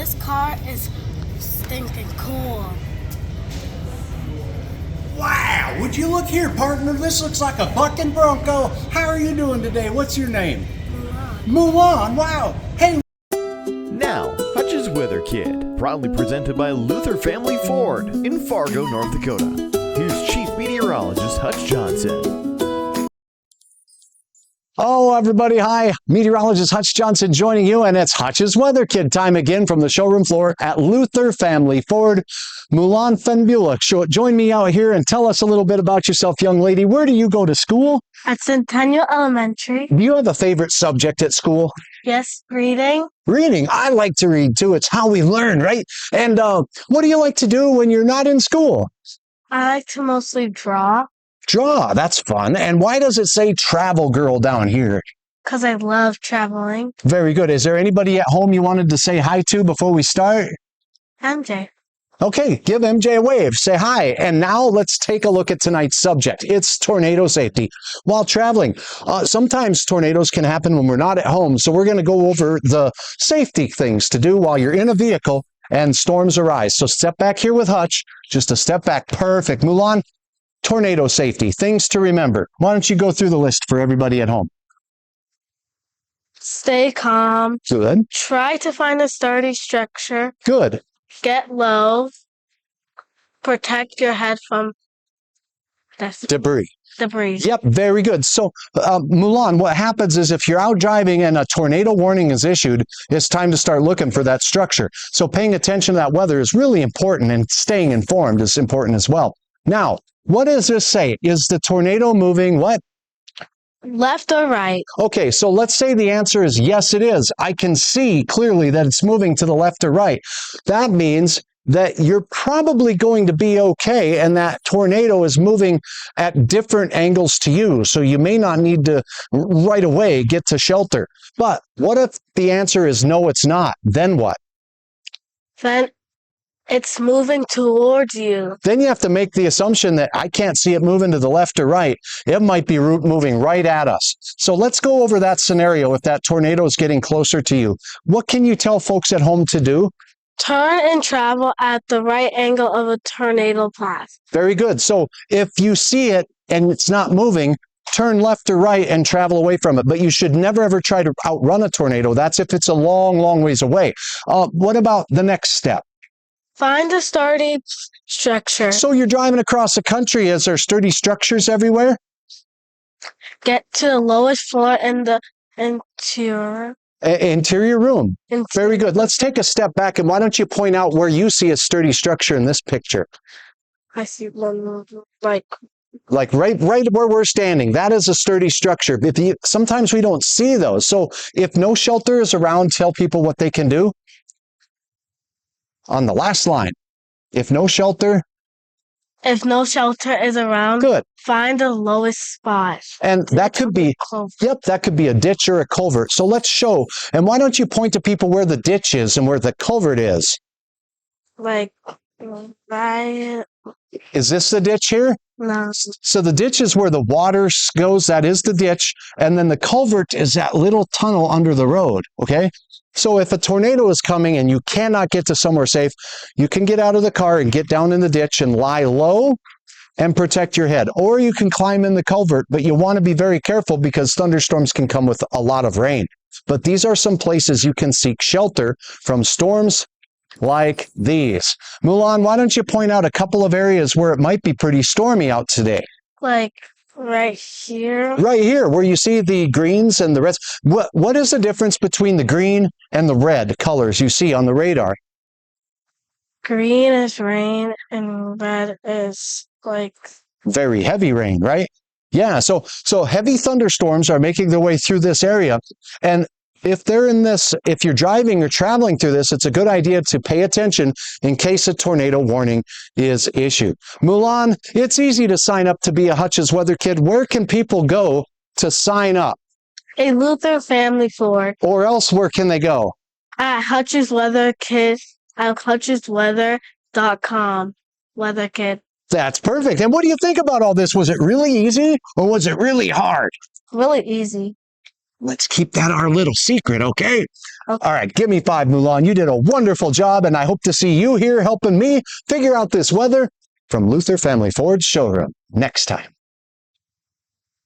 This car is stinking cool. Wow, would you look here, partner? This looks like a bucking bronco. How are you doing today? What's your name? Mulan, wow. Hey. Now, HUTCH'S Weather Kit, proudly presented by Luther Family Ford in Fargo, North Dakota. Here's Chief Meteorologist Hutch Johnson. Oh, everybody, hi. Meteorologist Hutch Johnson joining you, and it's HUTCH'S Weather Kit time again from the showroom floor at Luther Family Ford. Mulan Fahnbulleh, join me out here and tell us a little bit about yourself, young lady. Where do you go to school? At Centennial Elementary. Do you have a favorite subject at school? Yes, reading. Reading. I like to read too. It's how we learn, right? And what do you like to do when you're not in school? I like to mostly draw. Draw. That's fun. And why does it say travel girl down here? Because I love traveling. Very good. Is there anybody at home you wanted to say hi to before we start? MJ. Okay, give MJ a wave. Say hi. And now let's take a look at tonight's subject. It's tornado safety. While traveling, sometimes tornadoes can happen when we're not at home. So we're going to go over the safety things to do while you're in a vehicle and storms arise. So step back here with Hutch. Just a step back. Perfect. Mulan. Tornado safety, things to remember. Why don't you go through the list for everybody at home? Stay calm. Good. Try to find a sturdy structure. Good. Get low. Protect your head from Debris. debris. Yep, very good. So, Mulan, what happens is if you're out driving and a tornado warning is issued, it's time to start looking for that structure. So paying attention to that weather is really important, and staying informed is important as well. Now, what does this say? Is the tornado moving what? Left or right? Okay, so let's say the answer is yes, it is. I can see clearly that it's moving to the left or right. That means that you're probably going to be okay, and that tornado is moving at different angles to you. So you may not need to right away get to shelter. But what if the answer is no, it's not? Then what? Then it's moving towards you. Then you have to make the assumption that I can't see it moving to the left or right. It might be moving right at us. So let's go over that scenario if that tornado is getting closer to you. What can you tell folks at home to do? Turn and travel at the right angle of a tornado path. Very good. So if you see it and it's not moving, turn left or right and travel away from it. But you should never, ever try to outrun a tornado. That's if it's a long, long ways away. What about the next step? Find a sturdy structure. So you're driving across the country. Is there sturdy structures everywhere? Get to the lowest floor in the interior. Interior room. Very good. Let's take a step back, and why don't you point out where you see a sturdy structure in this picture? I see one like right where we're standing. That is a sturdy structure. Sometimes we don't see those. So if no shelter is around, tell people what they can do. On the last line, if no shelter is around, good. Find the lowest spot. And that could be, that could be a ditch or a culvert. So let's show. And why don't you point to people where the ditch is and where the culvert is? Like, right. Is this the ditch here? No. So the ditch is where the water goes. That is the ditch. And then the culvert is that little tunnel under the road. Okay. So if a tornado is coming and you cannot get to somewhere safe, you can get out of the car and get down in the ditch and lie low and protect your head. Or you can climb in the culvert, but you want to be very careful because thunderstorms can come with a lot of rain. But these are some places you can seek shelter from storms like these. Mulan, why don't you point out a couple of areas where it might be pretty stormy out today? Like right here. Right here, where you see the greens and the reds. What is the difference between the green and the red colors you see on the radar? Green is rain and red is like very heavy rain, right? Yeah, so heavy thunderstorms are making their way through this area. And if you're driving or traveling through this, it's a good idea to pay attention in case a tornado warning is issued. Mulan, it's easy to sign up to be a HUTCH'S Weather Kid. Where can people go to sign up? A Luther Family Ford. Or else where can they go? At HUTCH'S Weather Kid at HUTCH'sweather.com. Weather Kid. That's perfect. And what do you think about all this? Was it really easy or was it really hard? Really easy. Let's keep that our little secret, okay? Okay. All right, give me 5, Mulan. You did a wonderful job, and I hope to see you here helping me figure out this weather from Luther Family Ford's showroom next time.